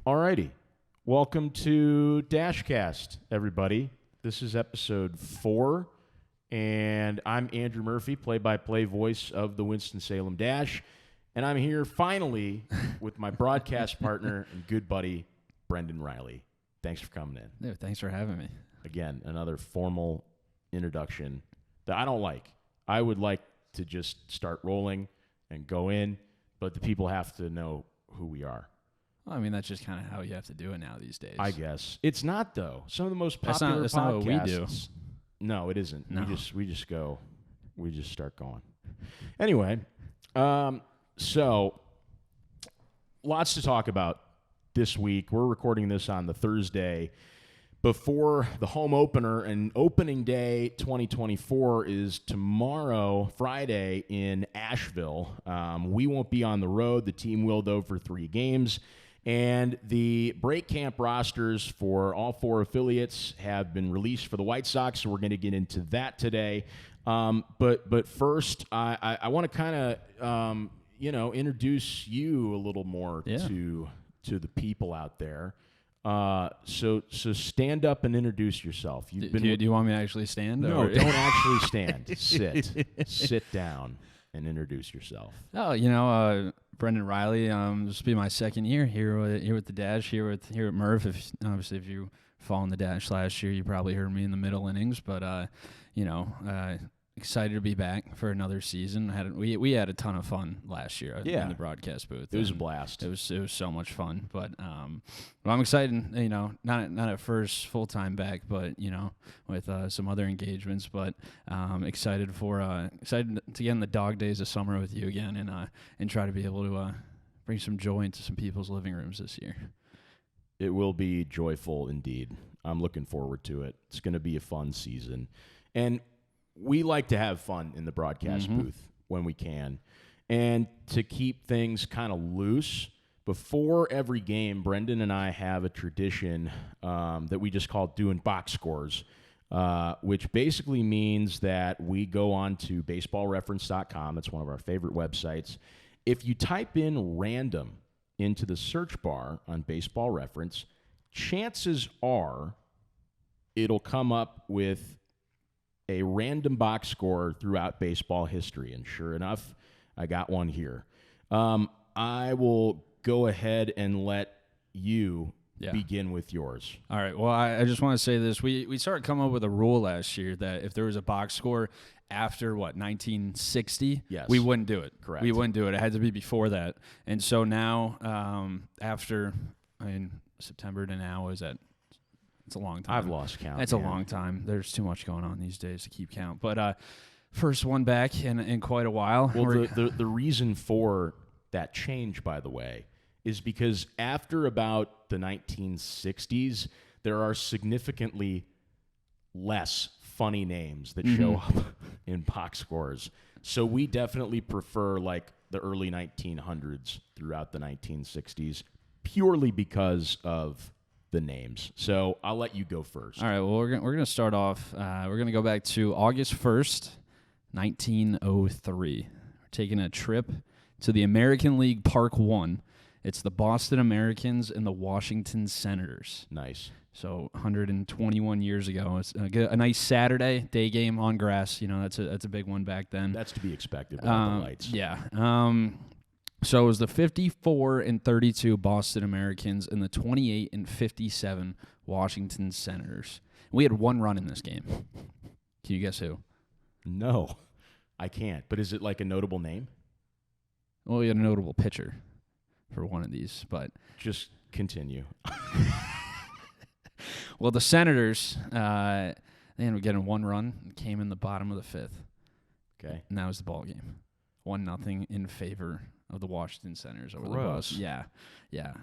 Alrighty. Welcome to DashCast, everybody. This is episode 4, and I'm Andrew Murphy, play-by-play voice of the Winston-Salem Dash, and I'm here finally with my broadcast partner and good buddy, Brenden Riley. Thanks for coming in. Dude, thanks for having me. Again, another formal introduction that I don't like. I would like to just start rolling and go in, but the people have to know who we are. Well, I mean, that's just kind of how you have to do it now these days. I guess. It's not, though. Some of the most popular that's podcasts. not what we do. No, it isn't. No. We just go. We just start going. Anyway, so lots to talk about this week. We're recording this on the Thursday before the home opener, and opening day 2024 is tomorrow, Friday, in Asheville. We won't be on the road. The team will, though, for 3 games. And the break camp rosters for all 4 affiliates have been released for the White Sox, so we're going to get into that today. But first, I want to kind of introduce you a little more to the people out there. So stand up and introduce yourself. Do you want me to actually stand? No, or? don't actually stand. Sit down and introduce yourself. Oh, Brenden Riley. This will be my second year here with the Dash, here at Murph. If you followed the Dash last year, you probably heard me in the middle innings. But excited to be back for another season. We had a ton of fun last year in the broadcast booth. It was a blast. It was so much fun. But I'm excited. Not at first full time back, but with some other engagements. But excited to get in the dog days of summer with you again, and try to be able to bring some joy into some people's living rooms this year. It will be joyful indeed. I'm looking forward to it. It's going to be a fun season, and we like to have fun in the broadcast booth when we can. And to keep things kind of loose, before every game, Brenden and I have a tradition that we just call doing box scores, which basically means that we go on to baseballreference.com. It's one of our favorite websites. If you type in random into the search bar on Baseball Reference, chances are it'll come up with a random box score throughout baseball history. And sure enough, I got one here. I will go ahead and let you begin with yours. All right. Well, I just want to say this. We started coming up with a rule last year that if there was a box score after, 1960, yes, we wouldn't do it. Correct. We wouldn't do it. It had to be before that. And so now, September to now is at, it's a long time. I've lost count. It's a long time. There's too much going on these days to keep count. But first one back in quite a while. Well, the reason for that change, by the way, is because after about the 1960s, there are significantly less funny names that show up in box scores. So we definitely prefer the early 1900s throughout the 1960s, purely because of the names. So I'll let you go first. All right. Well, we're gonna start off. We're gonna go back to August 1st, 1903. We're taking a trip to the American League Park 1. It's the Boston Americans and the Washington Senators. Nice. So 121 years ago. It's a nice Saturday day game on grass. That's a big one back then. That's to be expected without the lights. Yeah. So it was the 54-32 Boston Americans and the 28-57 Washington Senators. We had 1 run in this game. Can you guess who? No, I can't. But is it like a notable name? Well, we had a notable pitcher for one of these, but just continue. Well, the Senators, they ended up getting 1 run and came in the bottom of the 5th. Okay. And that was the ball game. 1-0 in favor of the Washington Senators over the Gross. Bucks. Yeah.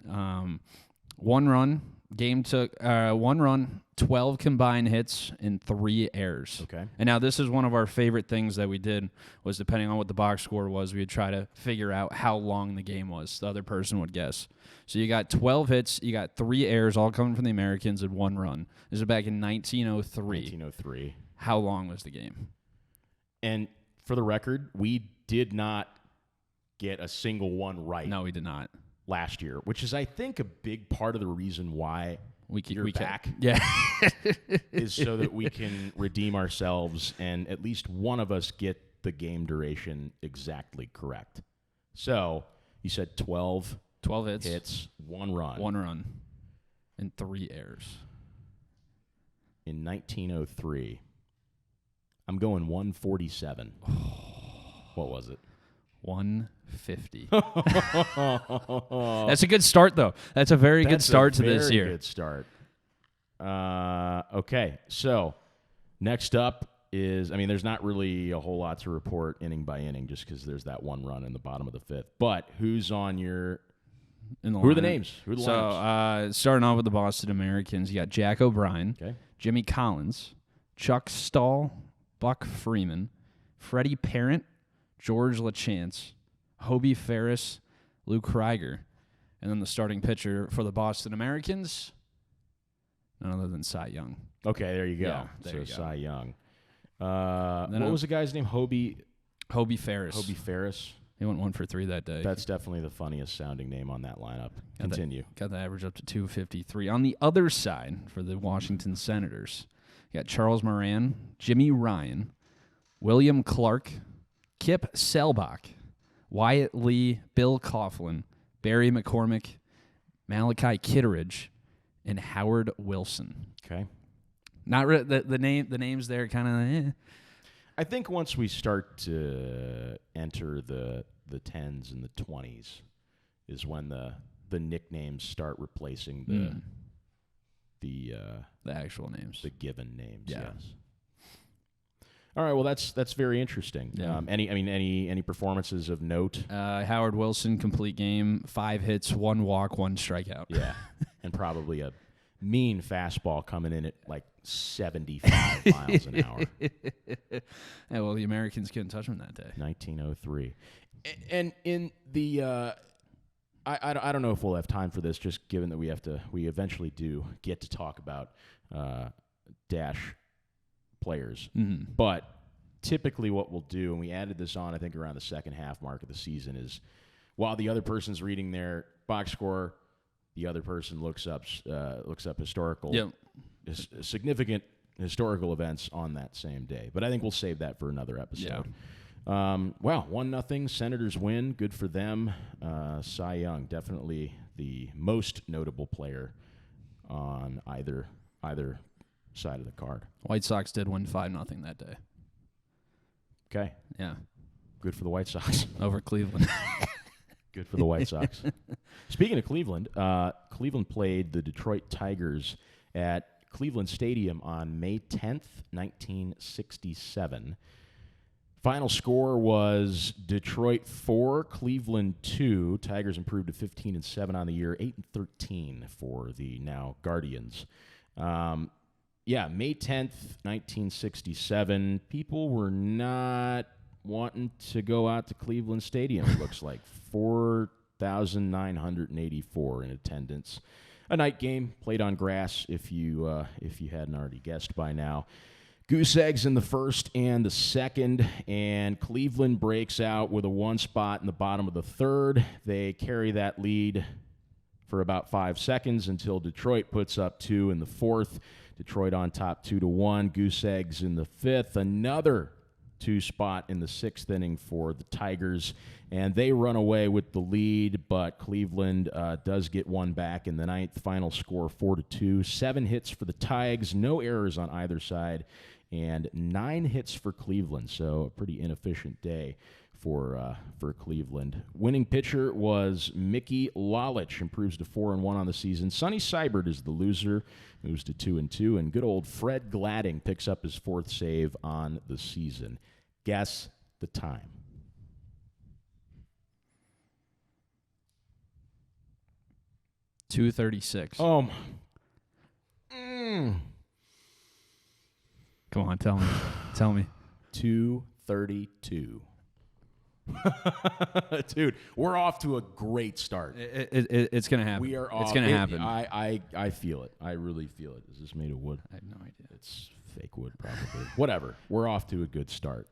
1 run. Game took 1 run, 12 combined hits, and 3 errors. Okay. And now this is one of our favorite things that we did was depending on what the box score was, we would try to figure out how long the game was. The other person would guess. So you got 12 hits, you got 3 errors, all coming from the Americans, and 1 run. This is back in 1903. 1903. How long was the game? And for the record, we did not get a single one right. No, we did not. last year, which is, I think, a big part of the reason why you're back. Yeah. is so that we can redeem ourselves and at least one of us get the game duration exactly correct. So you said 12 hits, 1 run. 1 run and 3 errors. In 1903, I'm going 147. What was it? 150. That's a good start, though. That's a very good start to this year. Good start. Okay, so next up is, I mean, there's not really a whole lot to report inning by inning just because there's that 1 run in the bottom of the 5th. But who's on your... Who are the names? Who are the lineups? Starting off with the Boston Americans, you got Jack O'Brien, okay, Jimmy Collins, Chuck Stahl, Buck Freeman, Freddie Parent, George LaChance, Hobie Ferris, Lou Krieger, and then the starting pitcher for the Boston Americans, none other than Cy Young. Okay, there you go. Yeah, there you go. Cy Young. What was the guy's name? Hobie Ferris. Hobie Ferris. He went 1 for 3 that day. That's definitely the funniest sounding name on that lineup. Continue. Got the average up to 253. On the other side, for the Washington Senators, you got Charles Moran, Jimmy Ryan, William Clark, Kip Selbach, Wyatt Lee, Bill Coughlin, Barry McCormick, Malachi Kitteridge, and Howard Wilson. Okay. Not the names there kind of. I think once we start to enter the 10s and the 20s is when the nicknames start replacing the actual names, the given names. Yeah. Yes. All right. Well, that's very interesting. Yeah. Any performances of note? Howard Wilson, complete game, 5 hits, 1 walk, 1 strikeout. Yeah, and probably a mean fastball coming in at like 75 miles an hour. Yeah, well, the Americans couldn't touch him that day. 1903. And in the I don't know if we'll have time for this, just given that we eventually do get to talk about Dash players. Mm-hmm. But typically what we'll do, and we added this on, I think, around the second half mark of the season, is while the other person's reading their box score, the other person looks up historical, significant historical events on that same day. But I think we'll save that for another episode. Yeah. Well, 1-0, Senators win. Good for them. Cy Young, definitely the most notable player on either side of the card. White Sox did win 5-0 that day. Okay. Yeah. Good for the White Sox. Over Cleveland. Good for the White Sox. Speaking of Cleveland, Cleveland played the Detroit Tigers at Cleveland Stadium on May 10th, 1967. Final score was Detroit 4, Cleveland 2. Tigers improved to 15-7 on the year, 8-13 for the now Guardians. May 10th, 1967. People were not wanting to go out to Cleveland Stadium, it looks like. 4,984 in attendance. A night game played on grass, if you hadn't already guessed by now. Goose eggs in the first and the second, and Cleveland breaks out with a 1 spot in the bottom of the third. They carry that lead for about 5 seconds until Detroit puts up 2 in the fourth. Detroit on top 2-1. Goose eggs in the fifth. Another 2 spot in the 6th inning for the Tigers, and they run away with the lead, but Cleveland does get 1 back in the 9th. Final score 4-2. 7 hits for the Tigers, no errors on either side, and 9 hits for Cleveland, so a pretty inefficient day for Cleveland. Winning pitcher was Mickey Lalich, improves to 4-1 on the season. Sonny Seibert is the loser, moves to 2-2, and good old Fred Gladding picks up his 4th save on the season. Guess the time. .236. Oh, Come on, tell me. Tell me. 2:32. Dude, we're off to a great start. It's going to happen. We are off. It's going to happen. I feel it. I really feel it. Is this made of wood? I have no idea. It's fake wood, probably. Whatever. We're off to a good start.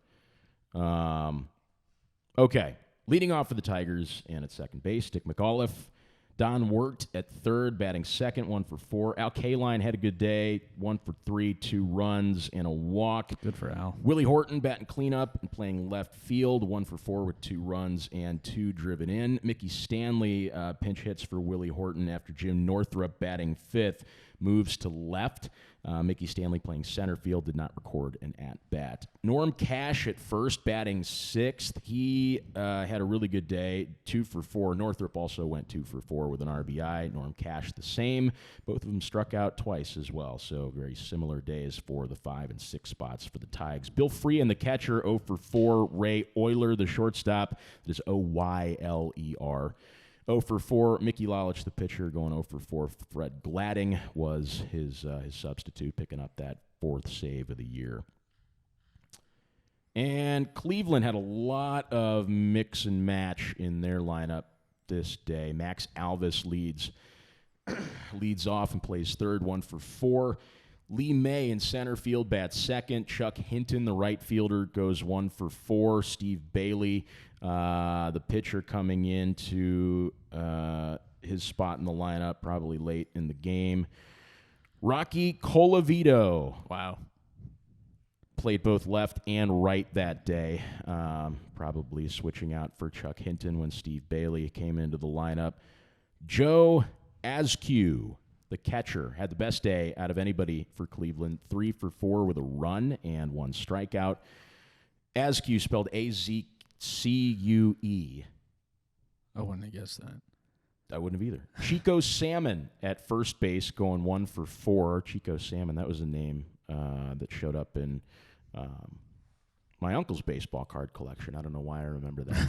Okay. Leading off for the Tigers and at second base, Dick McAuliffe. Don Wirt at third, batting second, 1 for 4. Al Kaline had a good day, 1 for 3, 2 runs and a walk. Good for Al. Willie Horton batting cleanup and playing left field, 1 for 4 with 2 runs and 2 driven in. Mickey Stanley pinch hits for Willie Horton after Jim Northrup batting fifth moves to left. Mickey Stanley playing center field did not record an at-bat. Norm Cash at first, batting sixth. He had a really good day, 2 for 4. Northrup also went 2 for 4 with an RBI. Norm Cash the same. Both of them struck out twice as well, so very similar days for the 5 and 6 spots for the Tigers. Bill Freehan, the catcher, 0 for 4. Ray Oyler, the shortstop, that is Oyler. 0 for 4. Mickey Lalich, the pitcher, going 0 for 4. Fred Gladding was his substitute, picking up that 4th save of the year. And Cleveland had a lot of mix and match in their lineup this day. Max Alvis leads off and plays third, 1 for 4. Lee May in center field bats second. Chuck Hinton, the right fielder, goes 1 for 4. Steve Bailey, the pitcher, coming into his spot in the lineup, probably late in the game. Rocky Colavito. Wow. Played both left and right that day, probably switching out for Chuck Hinton when Steve Bailey came into the lineup. Joe Askew, the catcher, had the best day out of anybody for Cleveland, 3 for 4 with a run and 1 strikeout. Askew, spelled Azcue. I wouldn't have guessed that. I wouldn't have either. Chico Salmon at first base, going 1 for 4. Chico Salmon, that was a name that showed up in my uncle's baseball card collection. I don't know why I remember that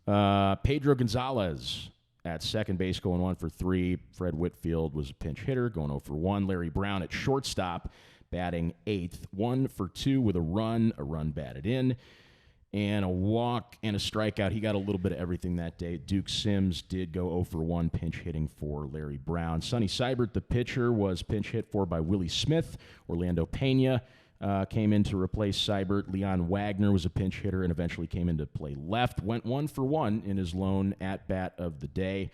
name. Pedro Gonzalez at second base, going 1 for 3. Fred Whitfield was a pinch hitter, going 0 for 1. Larry Brown at shortstop, batting 8th, 1 for 2 with a run batted in, and a walk and a strikeout. He got a little bit of everything that day. Duke Sims did go 0 for 1, pinch hitting for Larry Brown. Sonny Seibert, the pitcher, was pinch hit for by Willie Smith. Orlando Pena came in to replace Seibert. Leon Wagner was a pinch hitter and eventually came in to play left. Went 1 for 1 in his lone at-bat of the day.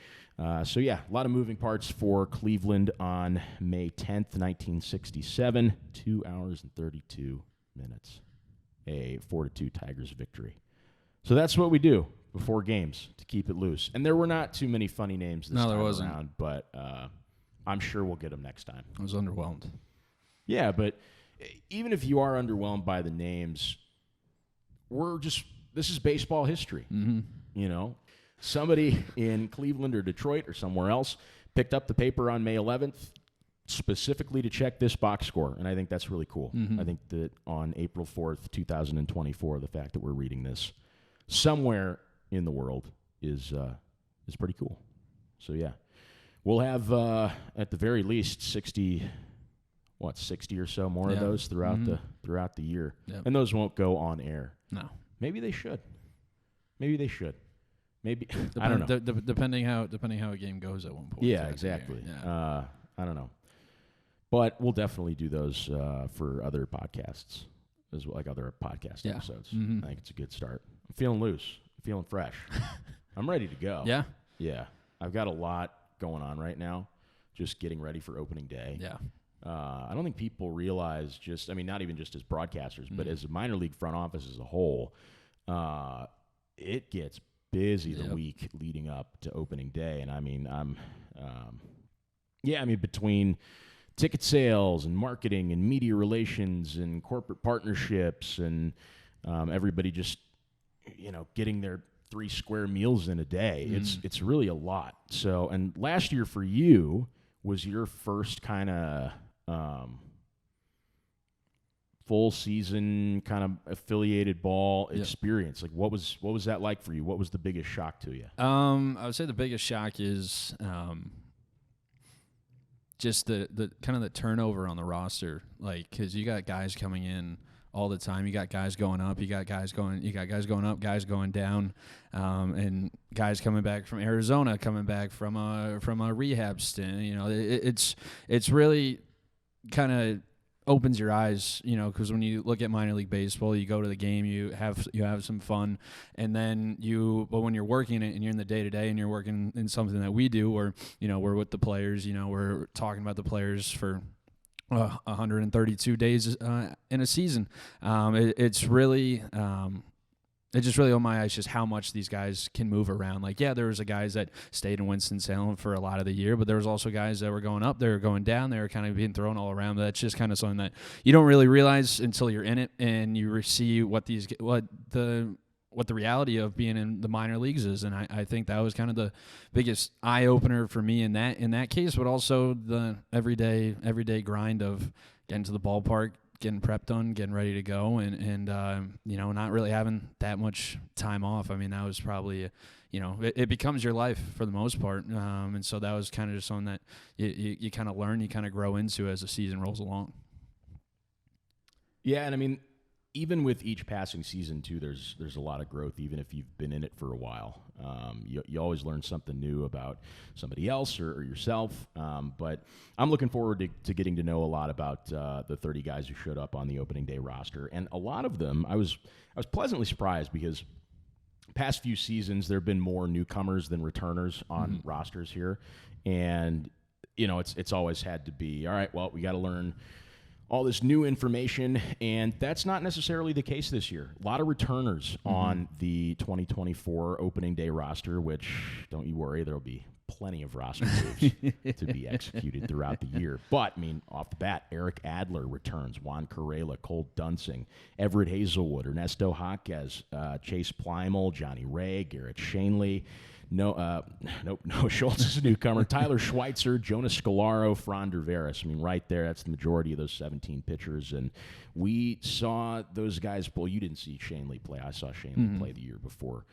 So, yeah, a lot of moving parts for Cleveland on May 10th, 1967. 2 hours and 32 minutes. A 4-2 Tigers victory. So that's what we do before games to keep it loose. And there were not too many funny names this time around, but I'm sure we'll get them next time. I was underwhelmed. Yeah, but even if you are underwhelmed by the names, this is baseball history. Mm-hmm. You know, somebody in Cleveland or Detroit or somewhere else picked up the paper on May 11th specifically to check this box score, and I think that's really cool. Mm-hmm. I think that on April 4th, 2024, the fact that we're reading this somewhere in the world is pretty cool. So, yeah. We'll have, at the very least, 60 or so more of those throughout the year. Yep. And those won't go on air. No. Maybe they should. Maybe I don't know. Depending how a game goes at one point. Yeah, exactly. Yeah. I don't know. But we'll definitely do those for other podcasts, as well, like other podcast episodes. Mm-hmm. I think it's a good start. I'm feeling loose. I'm feeling fresh. I'm ready to go. Yeah? Yeah. I've got a lot going on right now, just getting ready for opening day. Yeah. I don't think people realize not even just as broadcasters, but as a minor league front office as a whole, it gets busy the week leading up to opening day. And between ticket sales and marketing and media relations and corporate partnerships and everybody just, getting their 3 square meals in a day, it's really a lot. So, and last year for you was your first kind of full season kind of affiliated ball experience. Like what was that like for you? What was the biggest shock to you? I would say the biggest shock is just the kind of the turnover on the roster, like, because you got guys coming in all the time. You got guys going up. You got guys going up, guys going down, and guys coming back from Arizona, coming back from a rehab stint. It's really kind of opens your eyes, because when you look at minor league baseball, you go to the game, you have some fun, and then but when you're working it and you're in the day to day and you're working in something that we do, or we're with the players, we're talking about the players for 132 days in a season. It's really. It just really opened my eyes just how much these guys can move around. Like, yeah, there was guys that stayed in Winston-Salem for a lot of the year, but there was also guys that were going up, they were going down, they were kind of being thrown all around. But that's just kind of something that you don't really realize until you're in it and you see what the reality of being in the minor leagues is. And I think that was kind of the biggest eye opener for me in that case, but also the everyday grind of getting to the ballpark, getting prepped on, getting ready to go, and not really having that much time off. I mean, that was probably, it becomes your life for the most part. And so that was kind of just something that you kind of learn, you kind of grow into as the season rolls along. Yeah, and I mean, even with each passing season too, there's a lot of growth. Even if you've been in it for a while, you always learn something new about somebody else or yourself. But I'm looking forward to getting to know a lot about the 30 guys who showed up on the opening day roster, and a lot of them I was pleasantly surprised because past few seasons there have been more newcomers than returners on rosters here, and it's always had to be all right. Well, we got to learn all this new information, and that's not necessarily the case this year. A lot of returners on the 2024 opening day roster, which, don't you worry, there will be plenty of roster moves to be executed throughout the year. But, I mean, off the bat, Eric Adler returns, Juan Correla, Cole Dunsing, Everett Hazelwood, Ernesto Jaquez, Chase Plymel, Johnny Ray, Garrett Shanley, No Schultz is a newcomer. Tyler Schweitzer, Jonas Scalaro, Fran Derveras. I mean, right there, that's the majority of those 17 pitchers. And we saw those guys. Well, you didn't see Shanley play. I saw Shanley play the year before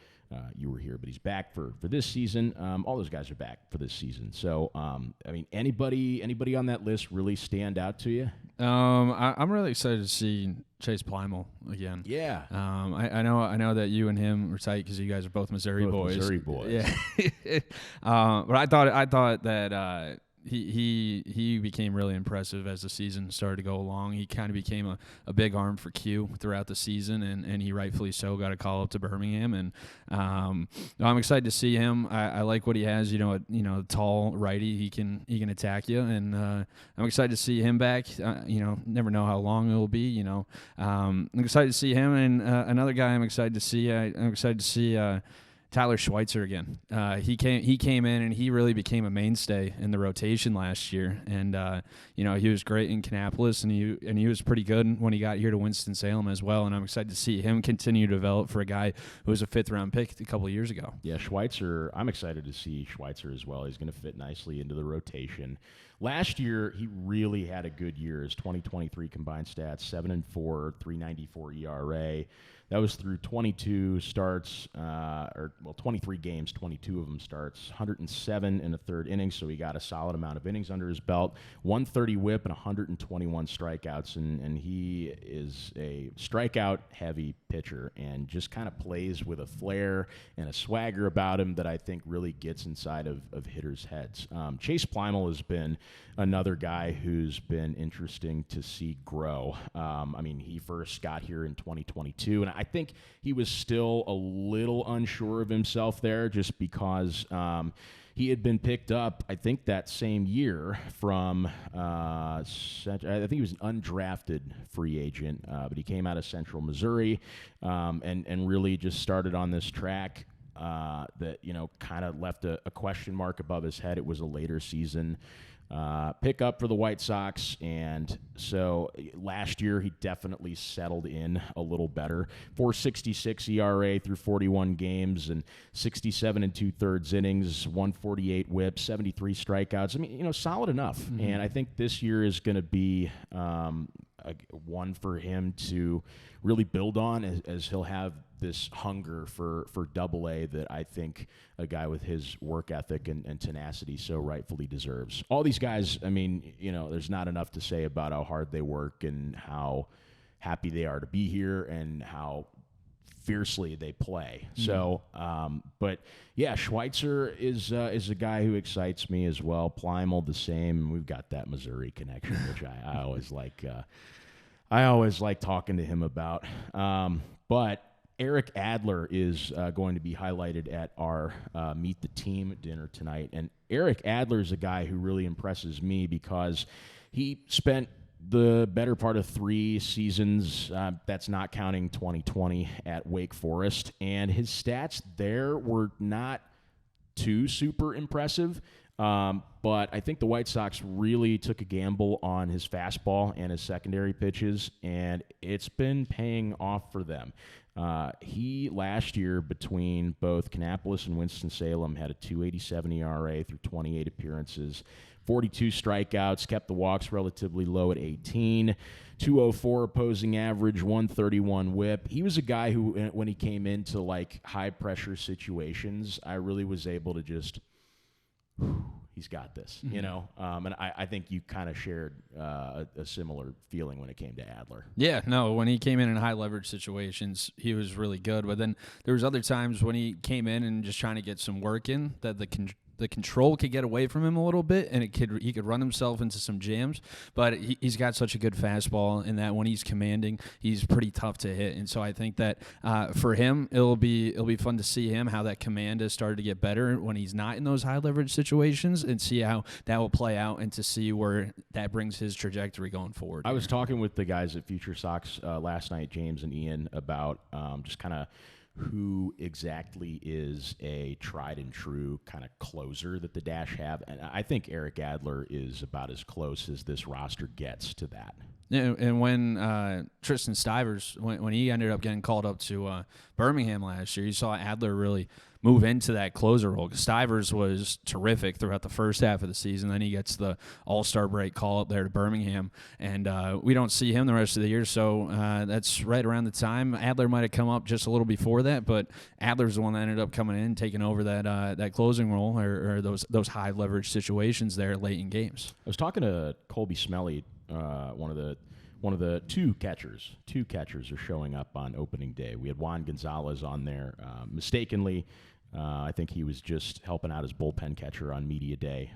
you were here, but he's back for this season. All those guys are back for this season. So, I mean, anybody on that list really stand out to you? I'm really excited to see Chase Plymel again. Yeah. I know that you and him were tight because you guys are both Missouri boys. Missouri boys. Yeah. But I thought that he became really impressive as the season started to go along. He kind of became a big arm for Q throughout the season, and he rightfully so got a call up to Birmingham. And I'm excited to see him. I like what he has. A tall righty. He can attack you, and I'm excited to see him back. Never know how long it will be. I'm excited to see him, and another guy I'm excited to see. Tyler Schweitzer again. He came in and he really became a mainstay in the rotation last year, and he was great in Kannapolis, and he was pretty good when he got here to Winston-Salem as well. And I'm excited to see him continue to develop for a guy who was a 5th round pick a couple of years ago. Yeah, Schweitzer. I'm excited to see Schweitzer as well. He's going to fit nicely into the rotation. Last year, he really had a good year. His 2023 combined stats: 7-4, 3.94 ERA. That was through 22 starts, 23 games, 22 of them starts, 107 in the third inning, so he got a solid amount of innings under his belt, 130 whip and 121 strikeouts, and he is a strikeout-heavy pitcher and just kind of plays with a flair and a swagger about him that I think really gets inside of hitters' heads. Chase Plymel has been another guy who's been interesting to see grow. He first got here in 2022, and I think he was still a little unsure of himself there just because he had been picked up, I think, that same year from, I think he was an undrafted free agent, but he came out of Central Missouri and really just started on this track that, kind of left a question mark above his head. It was a later season pick up for the White Sox, and so last year he definitely settled in a little better. 4.66 ERA through 41 games and 67 2/3 innings, 148 whip, 73 strikeouts. I mean, solid enough. And I think this year is going to be one for him to really build on as he'll have this hunger for Double-A that I think a guy with his work ethic and tenacity so rightfully deserves. All these guys, there's not enough to say about how hard they work and how happy they are to be here and how fiercely they play. So, but yeah, Schweitzer is a guy who excites me as well. Plymel the same. We've got that Missouri connection, which I always like. I always like talking to him about. But Eric Adler is going to be highlighted at our Meet the Team dinner tonight, and Eric Adler is a guy who really impresses me because he spent the better part of 3 seasons, that's not counting 2020, at Wake Forest, and his stats there were not too super impressive, but I think the White Sox really took a gamble on his fastball and his secondary pitches, and it's been paying off for them. He last year, between both Kannapolis and Winston-Salem, had a 2.87 ERA through 28 appearances, 42 strikeouts, kept the walks relatively low at 18, 204 opposing average, 131 whip. He was a guy who, when he came into like high pressure situations, I really was able to just, he's got this, you know? And I think you kind of shared a similar feeling when it came to Adler. Yeah, no, when he came in high leverage situations, he was really good. But then there was other times when he came in and just trying to get some work in that the control could get away from him a little bit, and he could run himself into some jams. But he's got such a good fastball in that when he's commanding, he's pretty tough to hit. And so I think that for him, it'll be fun to see him how that command has started to get better when he's not in those high leverage situations, and see how that will play out, and to see where that brings his trajectory going forward. I was talking with the guys at Future Sox last night, James and Ian, about just kind of who exactly is a tried and true kind of closer that the Dash have. And I think Eric Adler is about as close as this roster gets to that. Yeah, and when Tristan Stivers, when he ended up getting called up to Birmingham last year, you saw Adler really move into that closer role. Stivers was terrific throughout the first half of the season. Then he gets the All-Star break call up there to Birmingham, and we don't see him the rest of the year. So that's right around the time. Adler might have come up just a little before that, but Adler's the one that ended up coming in, taking over that closing role or those high leverage situations there late in games. I was talking to Colby Smelly, one of the two catchers. Two catchers are showing up on opening day. We had Juan Gonzalez on there mistakenly. I think he was just helping out as bullpen catcher on media day.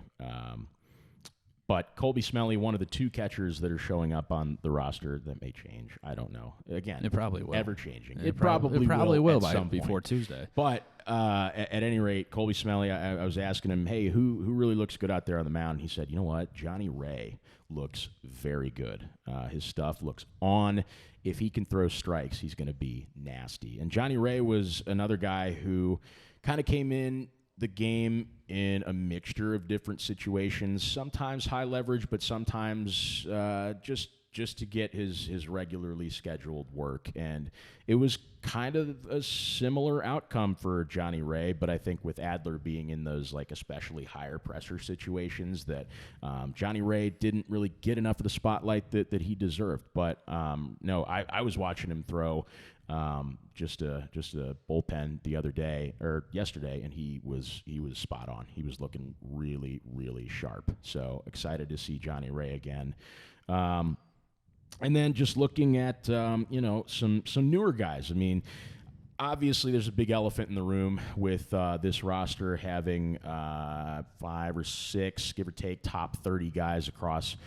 But Colby Smelly, one of the two catchers that are showing up on the roster. That may change. I don't know. Again, it probably will. Ever changing. It probably will by before Tuesday. But at any rate, Colby Smelly, I was asking him, hey, who really looks good out there on the mound? He said, you know what? Johnny Ray looks very good. His stuff looks on. If he can throw strikes, he's going to be nasty. And Johnny Ray was another guy who kind of came in the game in a mixture of different situations, sometimes high leverage, but sometimes just to get his regularly scheduled work. And it was kind of a similar outcome for Johnny Ray, but I think with Adler being in those like especially higher pressure situations that Johnny Ray didn't really get enough of the spotlight that he deserved. But no, I was watching him throw just a bullpen the other day or yesterday, and he was spot on. He was looking really, really sharp. So excited to see Johnny Ray again. And then just looking at some newer guys. I mean, obviously there's a big elephant in the room with this roster having 5 or 6, give or take, top 30 guys across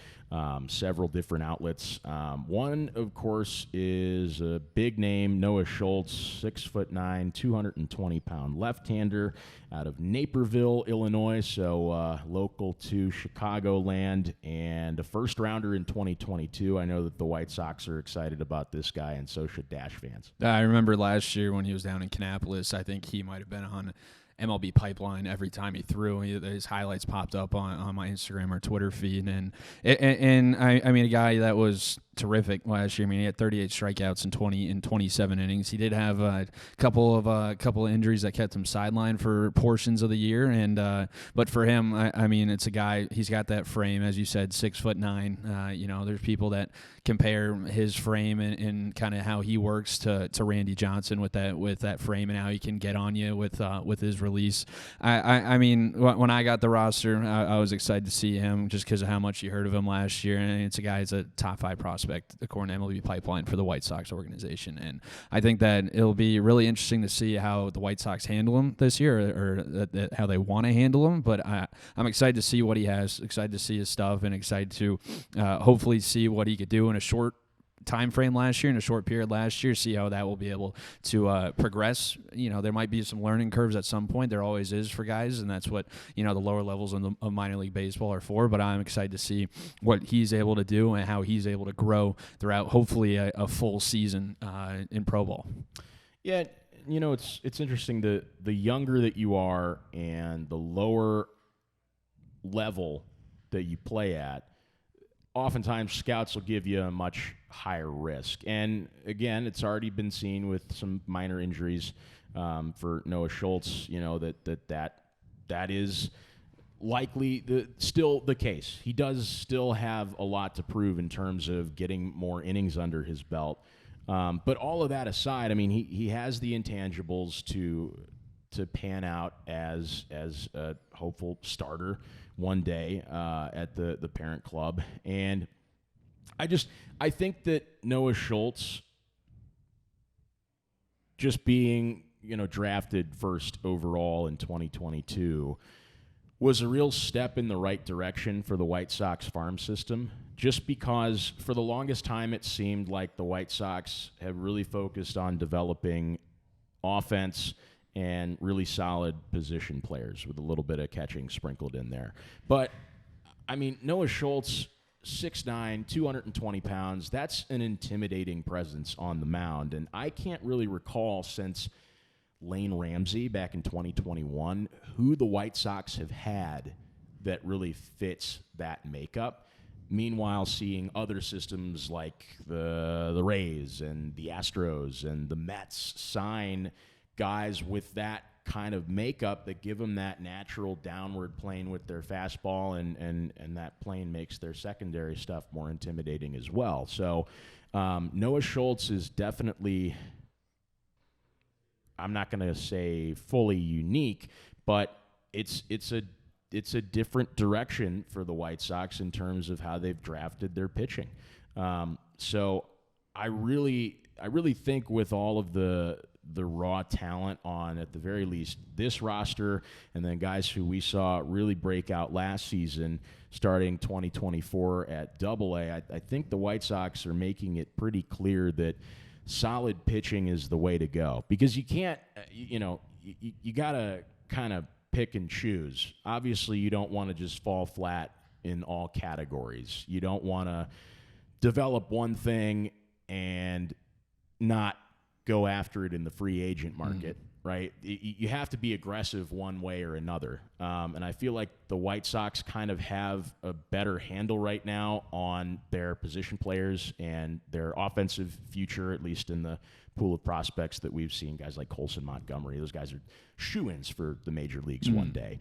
several different outlets. One, of course, is a big name, Noah Schultz, 6'9", 220-pound left-hander out of Naperville, Illinois, so local to Chicagoland, and a first-rounder in 2022. I know that the White Sox are excited about this guy, and so should Dash fans. I remember last year when he was down in Kannapolis, I think he might have been on MLB Pipeline every time he threw. His highlights popped up on my Instagram or Twitter feed, and I mean, a guy that was terrific last year. I mean, he had 38 strikeouts in 27 innings. He did have a couple of injuries that kept him sidelined for portions of the year, and but for him, I mean, it's a guy. He's got that frame, as you said, 6'9". There's people that compare his frame and kind of how he works to Randy Johnson with that frame and how he can get on you with his release. I mean, when I got the roster, I was excited to see him just because of how much you heard of him last year. And it's a guy who's a top 5 prospect according to MLB Pipeline for the White Sox organization. And I think that it'll be really interesting to see how the White Sox handle him this year, or how they want to handle him. But I'm excited to see what he has, excited to see his stuff, and excited to hopefully see what he could do in a short time frame last year, in a short period last year, see how that will be able to progress. There might be some learning curves at some point. There always is for guys, and that's what the lower levels of minor league baseball are for. But I'm excited to see what he's able to do and how he's able to grow throughout hopefully a full season in pro ball. Yeah, it's interesting. The younger that you are and the lower level that you play at, oftentimes scouts will give you a much higher risk. And again, it's already been seen with some minor injuries for Noah Schultz, that is likely still the case. He does still have a lot to prove in terms of getting more innings under his belt. But all of that aside, I mean, he has the intangibles to pan out as a hopeful starter one day at the parent club. And I think that Noah Schultz just being, drafted first overall in 2022 was a real step in the right direction for the White Sox farm system, just because for the longest time it seemed like the White Sox have really focused on developing offense and really solid position players with a little bit of catching sprinkled in there. But, I mean, Noah Schultz, 6'9", 220 pounds, that's an intimidating presence on the mound. And I can't really recall since Lane Ramsey back in 2021 who the White Sox have had that really fits that makeup. Meanwhile, seeing other systems like the Rays and the Astros and the Mets sign guys with that kind of makeup that give them that natural downward plane with their fastball, and that plane makes their secondary stuff more intimidating as well. So Noah Schultz is definitely, I'm not going to say fully unique, but it's a different direction for the White Sox in terms of how they've drafted their pitching. So I really think with all of the raw talent on, at the very least, this roster, and then guys who we saw really break out last season starting 2024 at AA, I think the White Sox are making it pretty clear that solid pitching is the way to go, because you can't, you got to kind of pick and choose. Obviously, you don't want to just fall flat in all categories. You don't want to develop one thing and not go after it in the free agent market, right? You have to be aggressive one way or another. And I feel like the White Sox kind of have a better handle right now on their position players and their offensive future, at least in the pool of prospects that we've seen. Guys like Colson Montgomery, those guys are shoo-ins for the major leagues one day.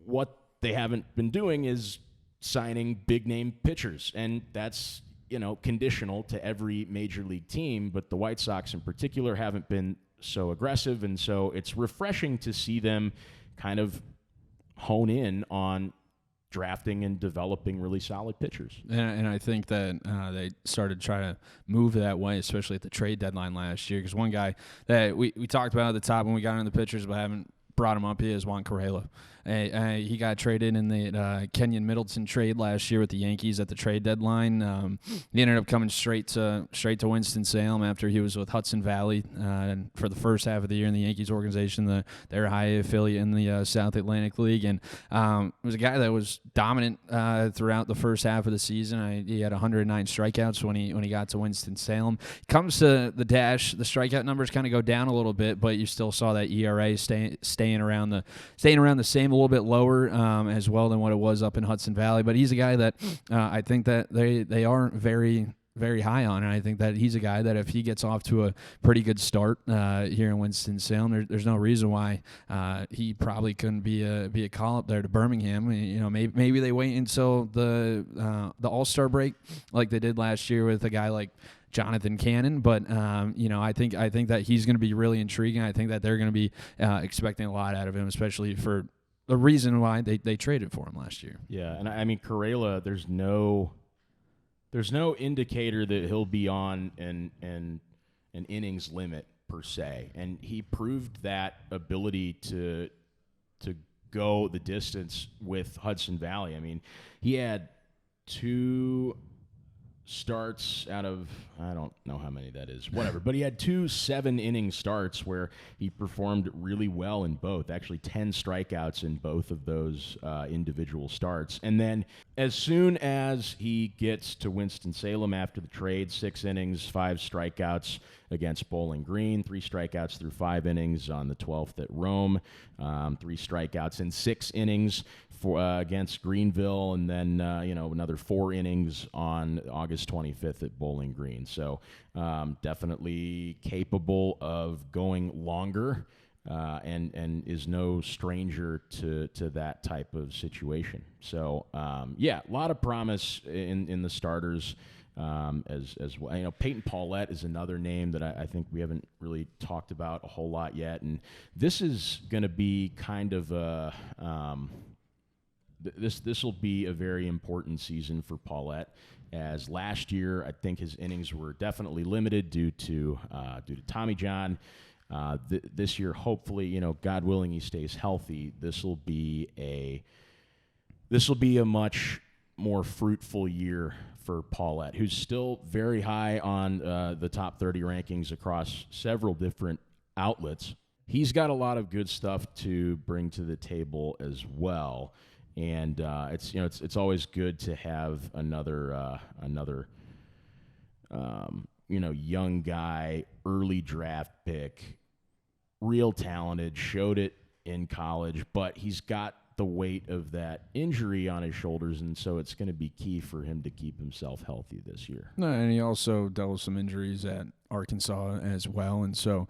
What they haven't been doing is signing big-name pitchers, and that's conditional to every major league team, but the White Sox in particular haven't been so aggressive, and so it's refreshing to see them kind of hone in on drafting and developing really solid pitchers. And I think that they started trying to move that way, especially at the trade deadline last year, because one guy that we talked about at the top when we got into the pitchers but haven't brought him up yet is Juan Correla. He got traded in the Kenyon Middleton trade last year with the Yankees at the trade deadline. He ended up coming straight to Winston-Salem after he was with Hudson Valley for the first half of the year in the Yankees organization, their high affiliate in the South Atlantic League. And it was a guy that was dominant throughout the first half of the season. He had 109 strikeouts when he got to Winston-Salem. Comes to the Dash, the strikeout numbers kind of go down a little bit, but you still saw that ERA staying around the same, a little bit lower as well than what it was up in Hudson Valley. But he's a guy that I think that they aren't very, very high on, and I think that he's a guy that if he gets off to a pretty good start here in Winston-Salem, there's no reason why he probably couldn't be a call up there to Birmingham. Maybe they wait until the All-Star break like they did last year with a guy like Jonathan Cannon, but I think that he's going to be really intriguing. I think that they're going to be expecting a lot out of him, especially for the reason why they traded for him last year. Yeah, and I mean Correa, there's no indicator that he'll be on an innings limit per se, and he proved that ability to go the distance with Hudson Valley. I mean, he had 2 starts out of, I don't know how many that is, whatever, but he had 2 7-inning starts where he performed really well in both, actually 10 strikeouts in both of those individual starts. And then as soon as he gets to Winston-Salem after the trade, 6 innings, 5 strikeouts against Bowling Green, 3 strikeouts through 5 innings on the 12th at Rome, 3 strikeouts in 6 innings against Greenville, and then another 4 innings on August 25th at Bowling Green. So definitely capable of going longer, and is no stranger to that type of situation. So a lot of promise in the starters. As well, Peyton Paulette is another name that I think we haven't really talked about a whole lot yet, and this is going to be kind of a this will be a very important season for Paulette, as last year I think his innings were definitely limited due to Tommy John. This year, hopefully, God willing, he stays healthy. This will be a much more fruitful year for Paulette, who's still very high on the top 30 rankings across several different outlets. He's got a lot of good stuff to bring to the table as well. And it's always good to have another young guy, early draft pick, real talented, showed it in college, but he's got the weight of that injury on his shoulders, and so it's going to be key for him to keep himself healthy this year. No, and he also dealt with some injuries at Arkansas as well, and so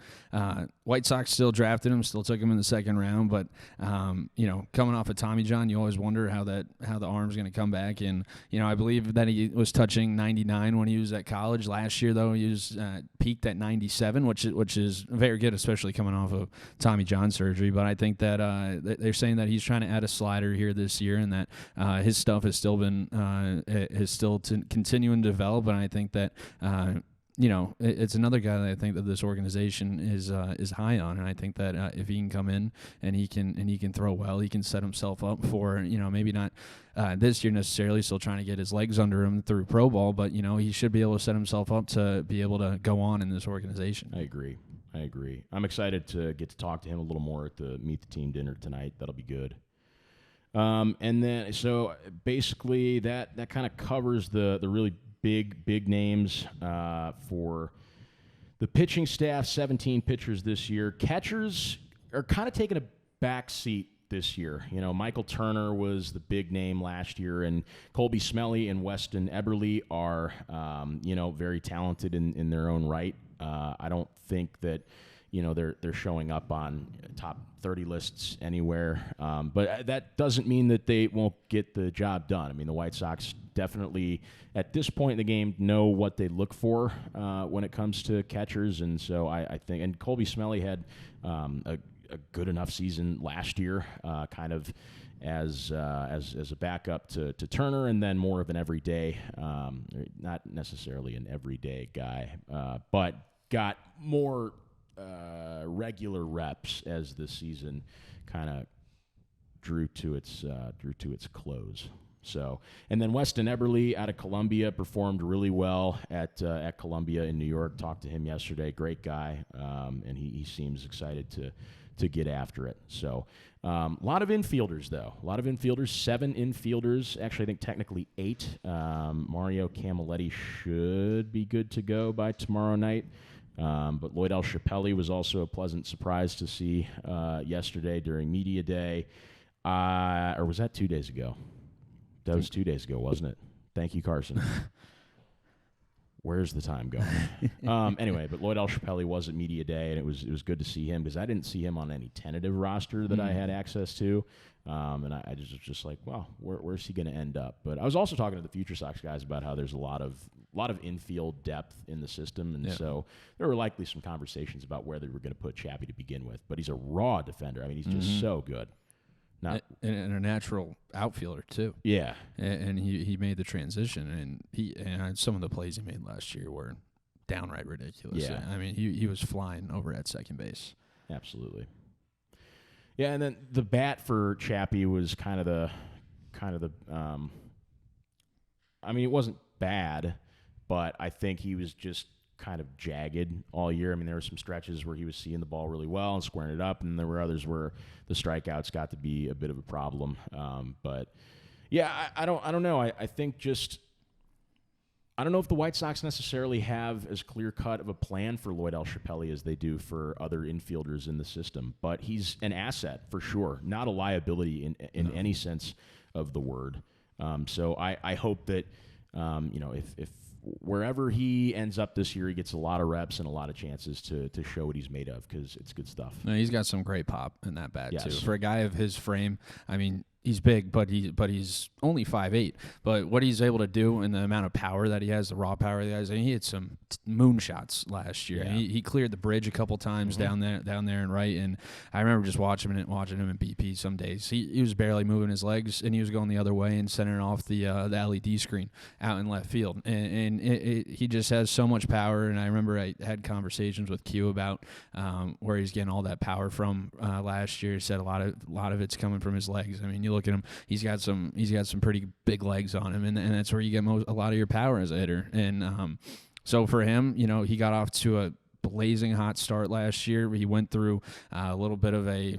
White Sox still drafted him, still took him in the second round, but coming off of Tommy John, you always wonder how the arm's going to come back, and I believe that he was touching 99 when he was at college. Last year, though, he was peaked at 97, which is very good, especially coming off of Tommy John surgery. But I think that they're saying that he's trying to add a slider here this year, and that his stuff has still continuing to develop, and I think that it's another guy that I think that this organization is high on, and I think that if he can come in and he can throw well, he can set himself up for maybe not this year necessarily, still trying to get his legs under him through pro ball, but he should be able to set himself up to be able to go on in this organization. I agree. I'm excited to get to talk to him a little more at the Meet the Team dinner tonight. That'll be good. And then so basically that kind of covers the really big names for the pitching staff. 17 pitchers this year. Catchers are kind of taking a back seat this year. Michael Turner was the big name last year, and Colby Smelly and Weston Eberle are very talented in their own right. I don't think that they're showing up on top 30 lists anywhere, but that doesn't mean that they won't get the job done. I mean, the White Sox definitely, at this point in the game, know what they look for when it comes to catchers, and so I think, and Colby Smelly had a good enough season last year, kind of as a backup to Turner, and then more of an everyday, not necessarily an everyday guy, but got more regular reps as the season kind of drew to its close. So, and then Weston Eberle out of Columbia performed really well at Columbia in New York. Talked to him yesterday. Great guy, and he seems excited to get after it. So, a lot of infielders though. 7 infielders. Actually, I think technically 8. Mario Camilletti should be good to go by tomorrow night. But Lloyd L. Chappelle was also a pleasant surprise to see yesterday during Media Day. Or was that 2 days ago? That was 2 days ago, wasn't it? Thank you, Carson. Where's the time going? Anyway, but Lloyd L. Chappelle was at Media Day, and it was good to see him because I didn't see him on any tentative roster that I had access to. And I just was just like, wow, where's he going to end up? But I was also talking to the Future Sox guys about how there's a lot of lot of infield depth in the system, and so there were likely some conversations about where they were going to put Chappie to begin with. But he's a raw defender. I mean, he's just so good. And a natural outfielder too. Yeah, and he made the transition, and some of the plays he made last year were downright ridiculous. Yeah. I mean, he was flying over at second base. Absolutely. Yeah, and then the bat for Chappie was kind of the I mean, it wasn't bad, but I think he was just kind of jagged all year. I mean, there were some stretches where he was seeing the ball really well and squaring it up, and there were others where the strikeouts got to be a bit of a problem. But yeah, I don't know. I think just I don't know if the White Sox necessarily have as clear-cut of a plan for Lloyd Alshapelli as they do for other infielders in the system, but he's an asset for sure, not a liability in any sense of the word. So I hope that if wherever he ends up this year, he gets a lot of reps and a lot of chances to show what he's made of, because it's good stuff. No, he's got some great pop in that bat too. Yes. For a guy of his frame, I mean, he's big, but he's only 5'8". But what he's able to do and the amount of power that he has, the raw power that he has, and he hit some moonshots last year. Yeah. He cleared the bridge a couple times down there and right. And I remember just watching him in BP some days. He was barely moving his legs, and he was going the other way and centering off the LED screen out in left field. And he just has so much power. And I remember I had conversations with Q about where he's getting all that power from last year. He said a lot of it's coming from his legs. I mean, you look at him; he's got some pretty big legs on him, and that's where you get a lot of your power as a hitter. And so for him, he got off to a blazing hot start last year. He went through a little bit of a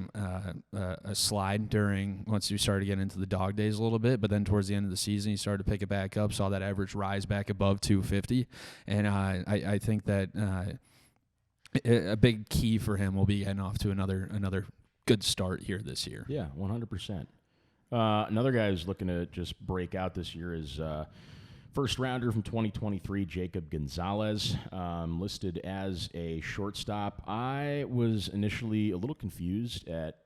slide once you started getting into the dog days a little bit, but then towards the end of the season, he started to pick it back up, saw that average rise back above 250, and I think that a big key for him will be getting off to another good start here this year. Yeah, 100%. Another guy who's looking to just break out this year is first rounder from 2023, Jacob Gonzalez, listed as a shortstop. I was initially a little confused at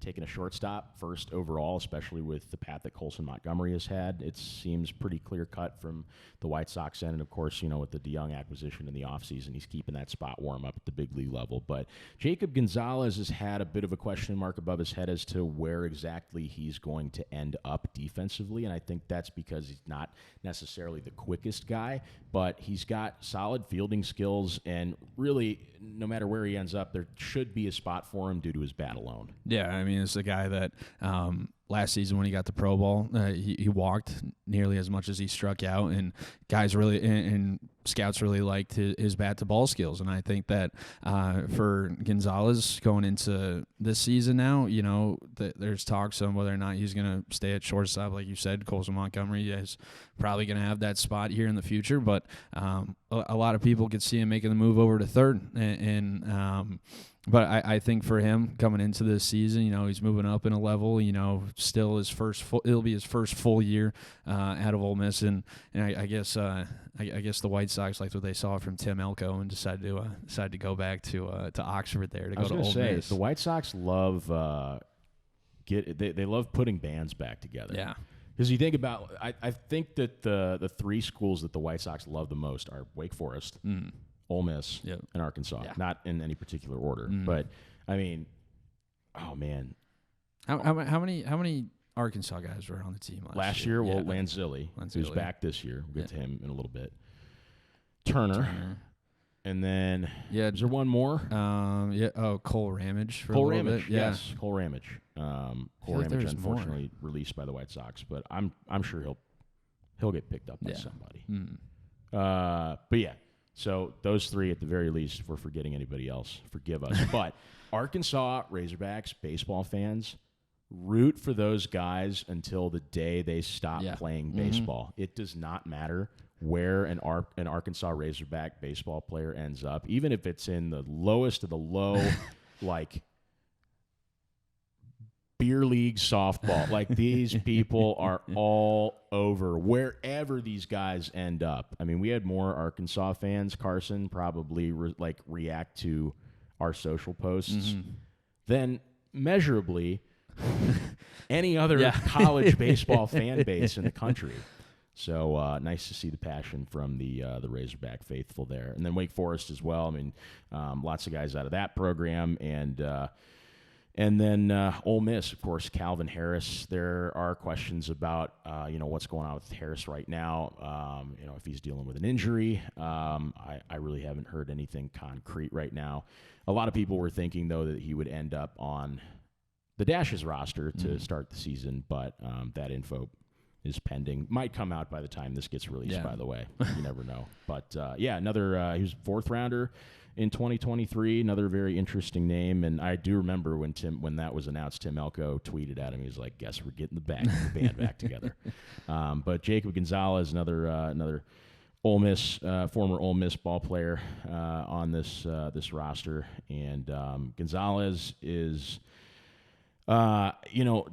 taking a shortstop first overall, especially with the path that Colson Montgomery has had. It seems pretty clear-cut from the White Sox end, and of course, with the DeYoung acquisition in the offseason, he's keeping that spot warm up at the big league level. But Jacob Gonzalez has had a bit of a question mark above his head as to where exactly he's going to end up defensively, and I think that's because he's not necessarily the quickest guy, but he's got solid fielding skills, and really, no matter where he ends up, there should be a spot for him due to his bat alone. Yeah, I mean, it's a guy that last season when he got the Pro Bowl, he walked nearly as much as he struck out, and guys really and scouts really liked his bat to ball skills. And I think that for Gonzalez going into this season now, there's talks on whether or not he's going to stay at shortstop. Like you said, Colson Montgomery is probably going to have that spot here in the future, but a lot of people could see him making the move over to third. But I think for him coming into this season, he's moving up in a level. Still it'll be his first full year out of Ole Miss, and I guess the White Sox liked what they saw from Tim Elko and decided to go back to Oxford there to go to Ole Miss. The White Sox love they love putting bands back together. Yeah. Because you think about, I think that the three schools that the White Sox love the most are Wake Forest, Ole Miss, and Arkansas. Yeah. Not in any particular order, but I mean, oh man, how many Arkansas guys were on the team last year? Well, Lanzilli, who's back this year. We'll get to him in a little bit. Turner. And then, is there one more? Cole Ramage. Cole Ramage, yes, Cole Ramage. Cole Ramage, unfortunately, released by the White Sox, but I'm sure he'll get picked up by somebody. But yeah, so those three at the very least. If we're forgetting anybody else, forgive us. But Arkansas Razorbacks baseball fans, root for those guys until the day they stop playing baseball. It does not matter where an Arkansas Razorback baseball player ends up, even if it's in the lowest of the low, like beer league softball. Like, these people are all over wherever these guys end up. I mean, we had more Arkansas fans, Carson, probably react to our social posts than measurably any other college baseball fan base in the country. So nice to see the passion from the Razorback faithful there. And then Wake Forest as well. I mean, lots of guys out of that program. And then Ole Miss, of course, Calvin Harris. There are questions about, what's going on with Harris right now, if he's dealing with an injury. I really haven't heard anything concrete right now. A lot of people were thinking, though, that he would end up on the Dash's roster to start the season, but that info is pending. Might come out by the time this gets released, by the way. You never know. But, another he was fourth rounder in 2023, another very interesting name. And I do remember when that was announced, Tim Elko tweeted at him. He was like, guess we're getting the band back together. But Jacob Gonzalez, another Ole Miss, former Ole Miss ball player on this roster. And Gonzalez is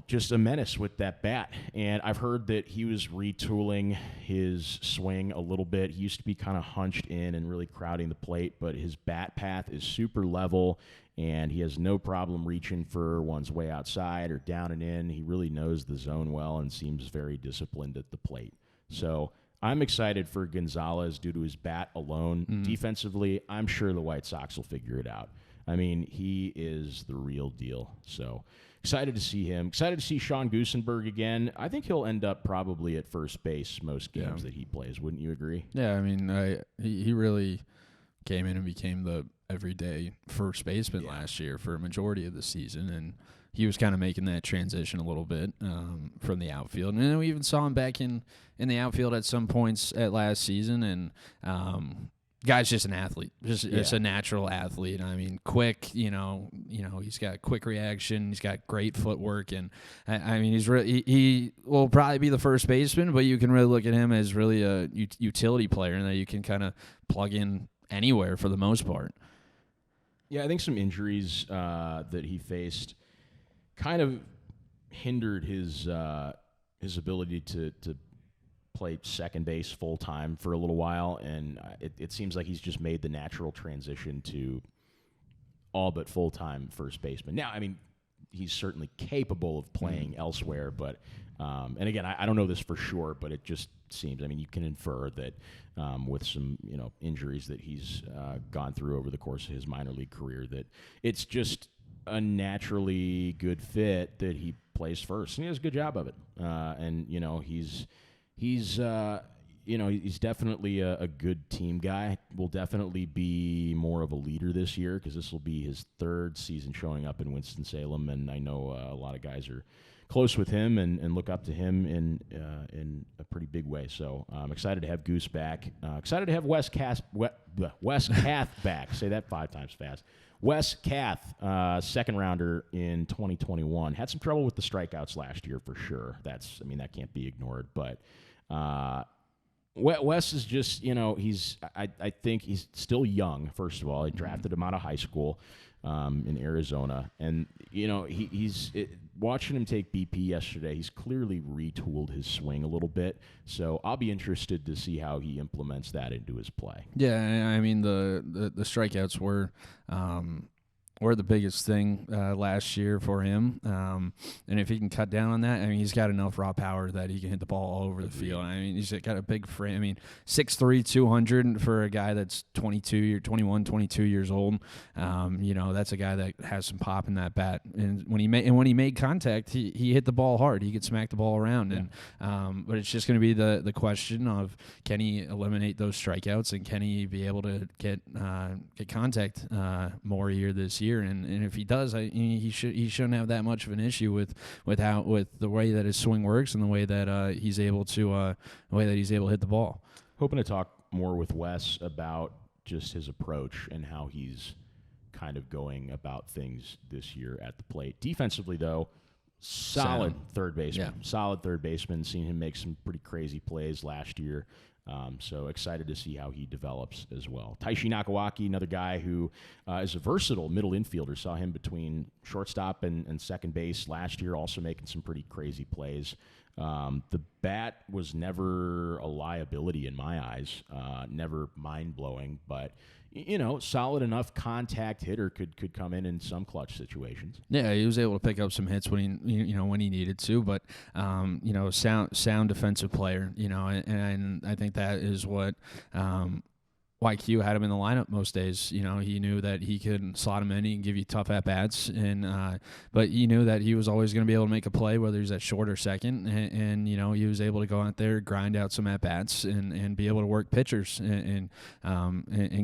just a menace with that bat. And I've heard that he was retooling his swing a little bit. He used to be kind of hunched in and really crowding the plate, but his bat path is super level, and he has no problem reaching for one's way outside or down and in. He really knows the zone well and seems very disciplined at the plate. So I'm excited for Gonzalez due to his bat alone. Defensively, I'm sure the White Sox will figure it out. I mean, he is the real deal. So excited to see him. Excited to see Sean Gusenberg again. I think he'll end up probably at first base most games that he plays. Wouldn't you agree? Yeah, I mean, he really came in and became the everyday first baseman last year for a majority of the season, and he was kind of making that transition a little bit from the outfield. And then we even saw him back in the outfield at some points at last season, and guy's just an athlete, just a natural athlete. I mean, quick. He's got quick reaction. He's got great footwork, and I mean, he will probably be the first baseman, but you can really look at him as really a utility player, and that you can kind of plug in anywhere for the most part. Yeah, I think some injuries that he faced kind of hindered his ability to play second base full time for a little while, and it seems like he's just made the natural transition to all but full time first baseman. Now, I mean, he's certainly capable of playing elsewhere, but and again, I don't know this for sure, but it just seems. I mean, you can infer that with some injuries that he's gone through over the course of his minor league career, that it's just a naturally good fit that he plays first, and he does a good job of it. And he's definitely a good team guy. Will definitely be more of a leader this year because this will be his third season showing up in Winston-Salem, and I know a lot of guys are close with him and look up to him in a pretty big way. So I'm excited to have Goose back. Excited to have Wes Cath back. Say that 5 times fast. Wes Cath, second rounder in 2021, had some trouble with the strikeouts last year for sure. That can't be ignored. But Wes is just, I think he's still young. First of all, he drafted him out of high school in Arizona, and he's watching him take BP yesterday. He's clearly retooled his swing a little bit, so I'll be interested to see how he implements that into his play. Yeah, I mean the strikeouts were the biggest thing last year for him. And if he can cut down on that, I mean, he's got enough raw power that he can hit the ball all over the field. I mean, he's got a big frame. I mean, 6'3", 200 for a guy that's 21, 22 years old. That's a guy that has some pop in that bat. And when he made contact, he hit the ball hard. He could smack the ball around. Yeah. And but it's just going to be the question of, can he eliminate those strikeouts, and can he be able to get contact more here this year? And if he does, he shouldn't have that much of an issue with the way that his swing works and the way that he's able to hit the ball. Hoping to talk more with Wes about just his approach and how he's kind of going about things this year at the plate. Defensively, though, solid third baseman. Yeah. Solid third baseman. Seen him make some pretty crazy plays last year. So excited to see how he develops as well. Taishi Nakawaki, another guy who is a versatile middle infielder. Saw him between shortstop and second base last year, also making some pretty crazy plays. The bat was never a liability in my eyes, never mind-blowing, but solid enough contact hitter could come in some clutch situations. Yeah, he was able to pick up some hits when he needed to, but sound defensive player, and I think that is what why Q had him in the lineup most days. He knew that he could slot him in, he can give you tough at-bats, but he knew that he was always going to be able to make a play, whether he's at short or second, and he was able to go out there, grind out some at-bats, and be able to work pitchers and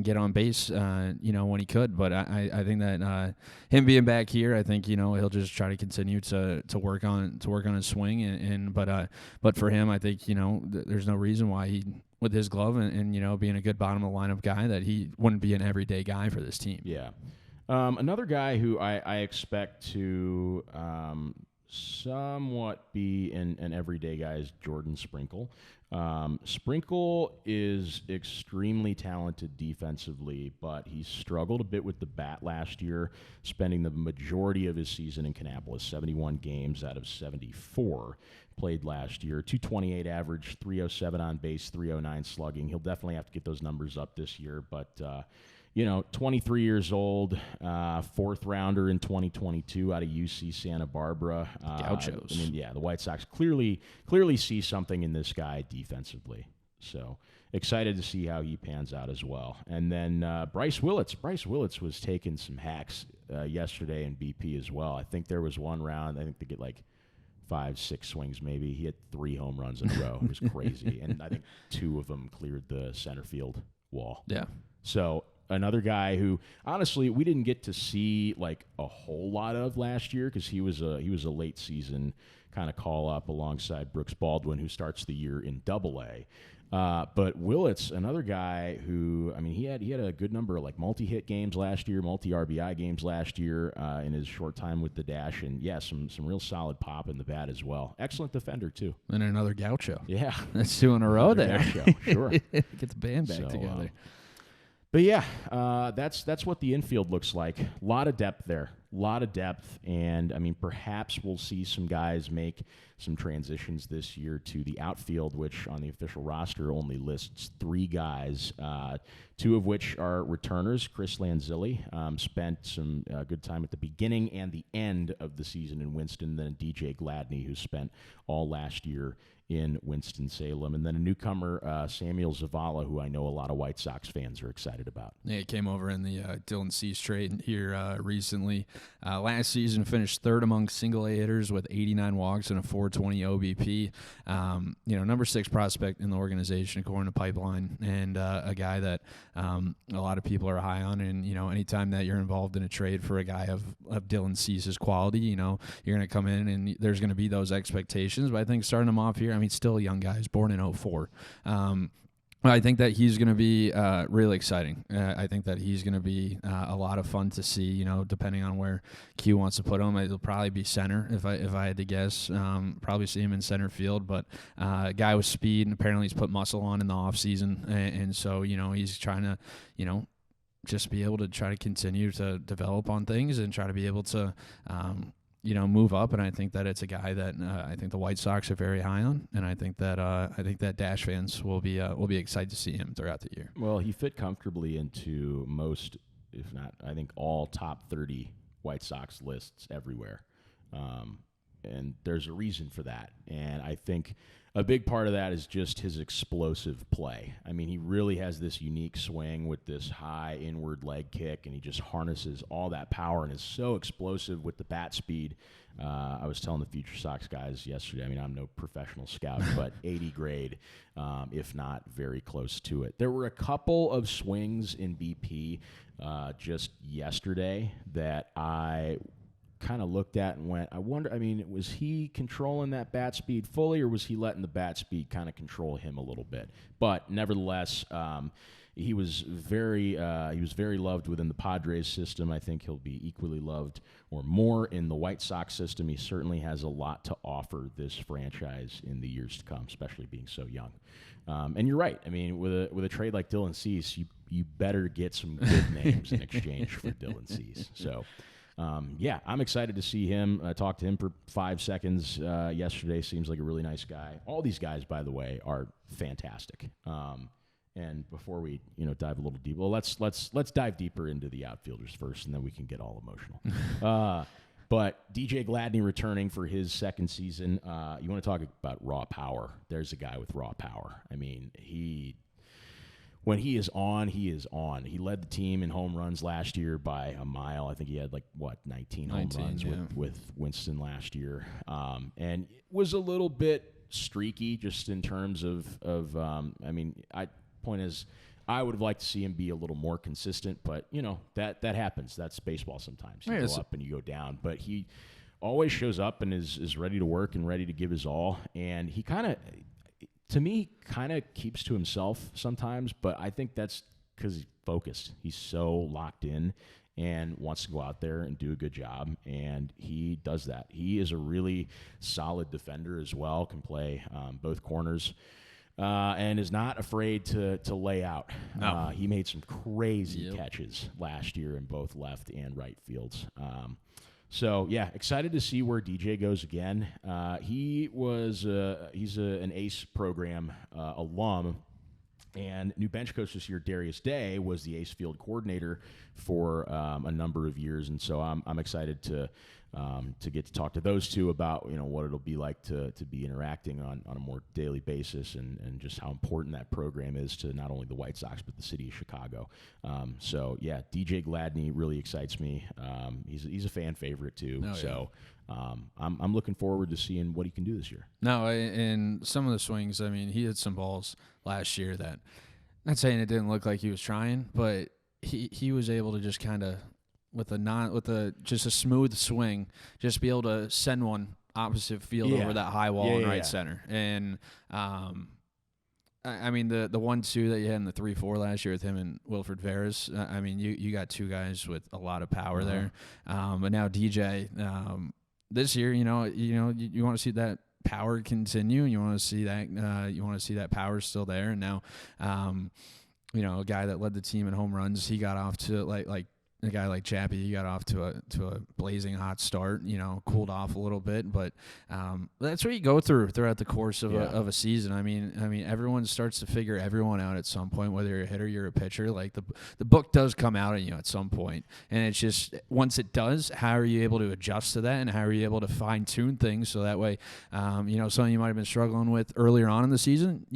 get on base, when he could. But I think that him being back here, I think, he'll just try to continue to work on his swing, but for him, I think, there's no reason why he, with his glove and being a good bottom of the lineup guy, that he wouldn't be an everyday guy for this team. Yeah. Another guy who I expect to somewhat be an everyday guy is Jordan Sprinkle. Sprinkle is extremely talented defensively, but he struggled a bit with the bat last year, spending the majority of his season in Kannapolis, 71 games out of 74 played last year. 228 average, 307 on base, 309 slugging. He'll definitely have to get those numbers up this year, but 23 years old, fourth rounder in 2022 out of UC Santa Barbara. Gauchos. The White Sox clearly see something in this guy defensively. So excited to see how he pans out as well. And then Bryce Willits. Bryce Willits was taking some hacks yesterday in BP as well. I think there was one round, I think they get like 5-6 swings maybe. He had 3 home runs in a row. It was crazy. And I think 2 of them cleared the center field wall. Yeah. So another guy who, honestly, we didn't get to see like a whole lot of last year because he was a late season kind of call up alongside Brooks Baldwin, who starts the year in Double-A. But Willits, another guy who, he had a good number of like multi-hit games last year, multi-RBI games last year in his short time with the Dash, and some real solid pop in the bat as well. Excellent defender too. And another Gaucho. Yeah, that's 2 in a row there. Gaucho, sure. Get the band back together. But yeah, that's what the infield looks like. A lot of depth there. A lot of depth, and perhaps we'll see some guys make some transitions this year to the outfield, which on the official roster only lists 3 guys, 2 of which are returners. Chris Lanzilli spent some good time at the beginning and the end of the season in Winston, then DJ Gladney, who spent all last year in Winston-Salem, and then a newcomer, Samuel Zavala, who I know a lot of White Sox fans are excited about. Yeah, he came over in the Dylan Cease trade here recently. Last season finished 3rd among single-A hitters with 89 walks and a 420 OBP. Number 6 prospect in the organization according to Pipeline, and a guy that a lot of people are high on. And anytime that you're involved in a trade for a guy of Dylan Cease's quality, you're going to come in and there's going to be those expectations. But I think starting him off here, still a young guy. He's born in 2004. I think that he's going to be really exciting. I think that he's going to be a lot of fun to see, depending on where Q wants to put him. It'll probably be center if I had to guess. Probably see him in center field, but a guy with speed, and apparently he's put muscle on in the offseason. And so, he's trying to, just be able to try to continue to develop on things and try to be able to move up, and I think that it's a guy that I think the White Sox are very high on, and I think that Dash fans will be excited to see him throughout the year. Well, he fit comfortably into most, if not, I think all top 30 White Sox lists everywhere, and there's a reason for that, and I think a big part of that is just his explosive play. He really has this unique swing with this high inward leg kick, and he just harnesses all that power and is so explosive with the bat speed. I was telling the Future Sox guys yesterday, I'm no professional scout, but 80 grade, if not very close to it. There were a couple of swings in BP just yesterday that I kind of looked at and went, I wonder, was he controlling that bat speed fully, or was he letting the bat speed kind of control him a little bit? But nevertheless, he was very loved within the Padres system. I think he'll be equally loved or more in the White Sox system. He certainly has a lot to offer this franchise in the years to come, especially being so young. And you're right. With a trade like Dylan Cease, you better get some good names in exchange for Dylan Cease. So. I'm excited to see him. I talked to him for 5 seconds yesterday. Seems like a really nice guy. All these guys, by the way, are fantastic. And before we, dive a little deeper, well, let's dive deeper into the outfielders first, and then we can get all emotional. But DJ Gladney returning for his second season. You want to talk about raw power? There's a guy with raw power. I mean, when he is on, he is on. He led the team in home runs last year by a mile. I think he had 19 home runs with Winston last year, and it was a little bit streaky just in terms of point is, I would have liked to see him be a little more consistent, but that happens. That's baseball sometimes. You go up and you go down, but he always shows up and is ready to work and ready to give his all. And he kind of keeps to himself sometimes, but I think that's because he's focused. He's so locked in and wants to go out there and do a good job, and he does that. He is a really solid defender as well, can play both corners. And is not afraid to lay out. No. He made some crazy catches last year in both left and right fields. So excited to see where DJ goes again. He's an ACE program alum, and new bench coach this year, Darius Day, was the ACE field coordinator for a number of years, and so I'm excited to get to talk to those two about what it'll be like to be interacting on a more daily basis, and just how important that program is to not only the White Sox but the city of Chicago. DJ Gladney really excites me. He's a fan favorite too. I'm looking forward to seeing what he can do this year. No, and some of the swings, I mean, he hit some balls last year that, not saying it didn't look like he was trying, but he was able to just kind of, with a smooth swing, just be able to send one opposite field over that high wall in right center. And I mean, the 1-2 that you had in the 3-4 last year with him and Wilfred Veras, I mean, you got two guys with a lot of power there. But now DJ, this year, you want to see that power continue. You want to see that power still there. And now, a guy that led the team in home runs, he got off to like a guy like Chappie, he got off to a blazing hot start, cooled off a little bit, but that's what you go throughout the course of a season. I mean, everyone starts to figure everyone out at some point, whether you're a hitter, you're a pitcher. Like the book does come out at you at some point, and it's just, once it does, how are you able to adjust to that, and how are you able to fine tune things so that way, something you might have been struggling with earlier on in the season,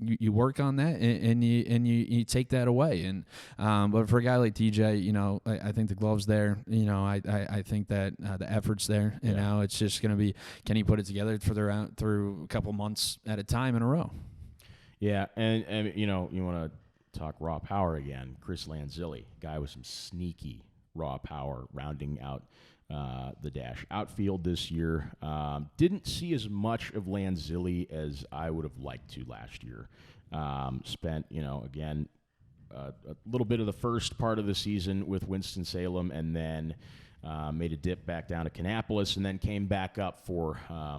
you work on that and you take that away. And but for a guy like DJ, I think the glove's there. I think that the effort's there, and now it's just going to be, can he put it together through a couple months at a time in a row? Yeah, and you want to talk raw power again. Chris Lanzilli, guy with some sneaky raw power, rounding out the Dash outfield this year. Didn't see as much of Lanzilli as I would have liked to last year. Spent, again, a little bit of the first part of the season with Winston-Salem, and then made a dip back down to Kannapolis, and then came back up for a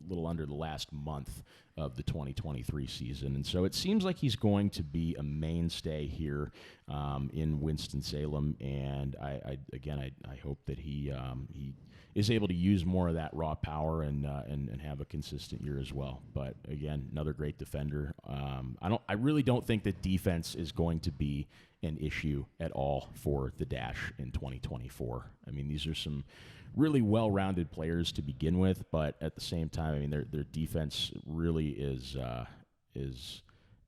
little under the last month of the 2023 season. And so it seems like he's going to be a mainstay here in Winston-Salem. And I hope that he is able to use more of that raw power and have a consistent year as well. But again, another great defender. I really don't think that defense is going to be an issue at all for the Dash in 2024. I mean, these are some really well-rounded players to begin with, but at the same time, I mean, their defense really is a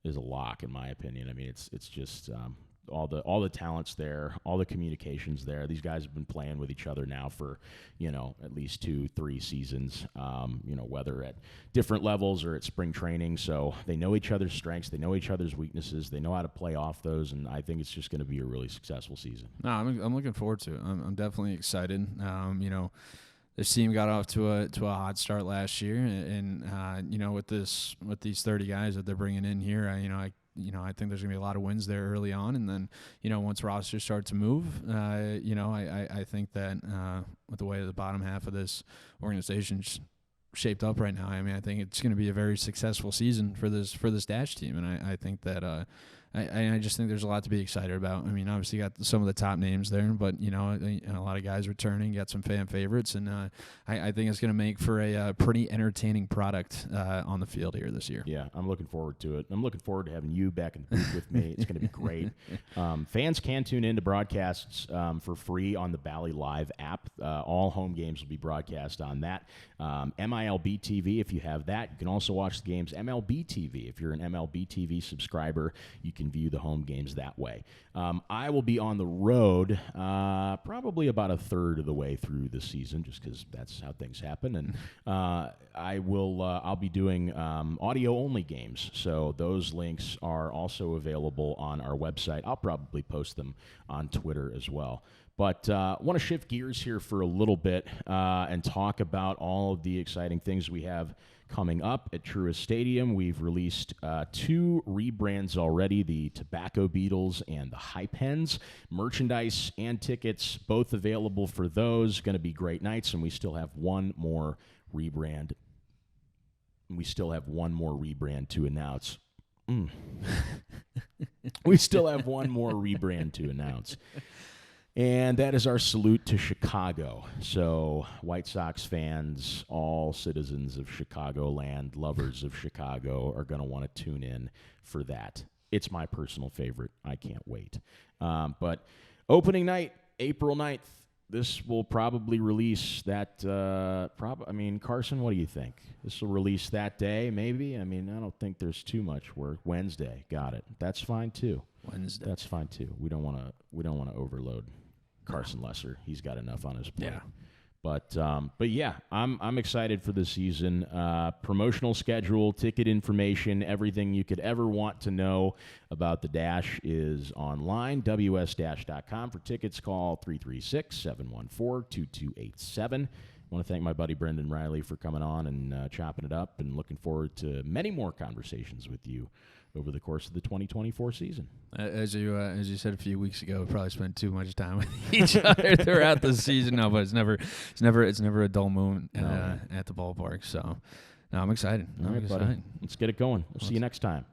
lock, in my opinion. I mean, it's just all the talent's there, all the communications there. These guys have been playing with each other now for at least 2-3 seasons. Whether at different levels or at spring training, so they know each other's strengths, they know each other's weaknesses, they know how to play off those, and I think it's just going to be a really successful season. No, I'm looking forward to it. I'm definitely excited. This team got off to a hot start last year, and with these 30 guys that they're bringing in here, I think there's going to be a lot of wins there early on, and then, once rosters start to move, I think that with the way the bottom half of this organization's shaped up right now, I mean, I think it's going to be a very successful season for this Dash team, and I think that I just think there's a lot to be excited about. I mean, obviously you got some of the top names there, but you know, a lot of guys returning, got some fan favorites, and I think it's going to make for a pretty entertaining product on the field here this year. Yeah, I'm looking forward to it. I'm looking forward to having you back in the booth with me. It's going to be great. Fans can tune into broadcasts for free on the Bally Live app. All home games will be broadcast on that. MILB TV, if you have that. You can also watch the games MLB TV. If you're an MLB TV subscriber, you can view the home games that way. I will be on the road probably about a third of the way through the season, just because that's how things happen. And I'll be doing audio-only games, so those links are also available on our website. I'll probably post them on Twitter as well. But I want to shift gears here for a little bit and talk about all of the exciting things we have coming up at Truist Stadium. We've released 2 rebrands already, the Tobacco Beetles and the Hype Hens. Merchandise and tickets both available for those. Going to be great nights, and we still have one more rebrand. We still have one more rebrand to announce. We still have one more rebrand to announce. And that is our salute to Chicago. So White Sox fans, all citizens of Chicagoland, lovers of Chicago, are going to want to tune in for that. It's my personal favorite. I can't wait. But opening night, April 9th, this will probably release that. Carson, what do you think? This will release that day, maybe? I mean, I don't think there's too much work. Wednesday, got it. That's fine too. Wednesday. That's fine too. We don't want to overload Carson Lesser. He's got enough on his plate. Yeah. But yeah, I'm excited for the season. Promotional schedule, ticket information, everything you could ever want to know about the Dash is online. WSDash.com. For tickets, call 336-714-2287. I want to thank my buddy Brenden Riley for coming on and chopping it up, and looking forward to many more conversations with you over the course of the 2024 season. As you said a few weeks ago, we probably spent too much time with each other throughout the season. No, but it's never a dull moment at the ballpark. So, no, I'm excited. All right, buddy. Let's get it going. We'll see you next time.